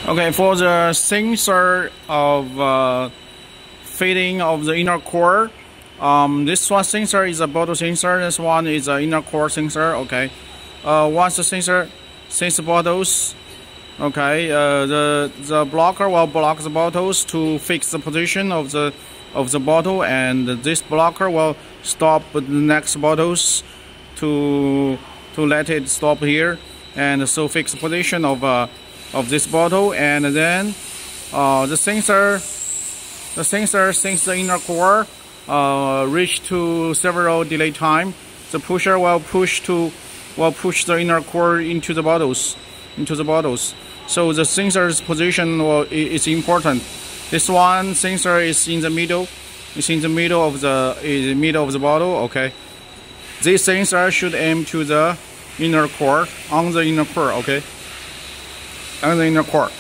Okay, for the sensor of fitting of the inner core, this one sensor is a bottle sensor. This one is an inner core sensor. Okay, once the sensor sense bottles, okay, the blocker will block the bottles to fix the position of the bottle, and this blocker will stop the next bottles to let it stop here, and so fix the position of this bottle. And then the sensor since the inner core reach to several delay time, the pusher will push the inner core into the bottles. So the sensor's position is important. This one sensor is in the middle. It's in the middle of the bottle. Okay, this sensor should aim to the inner core, on the inner core. Okay, on the inner core.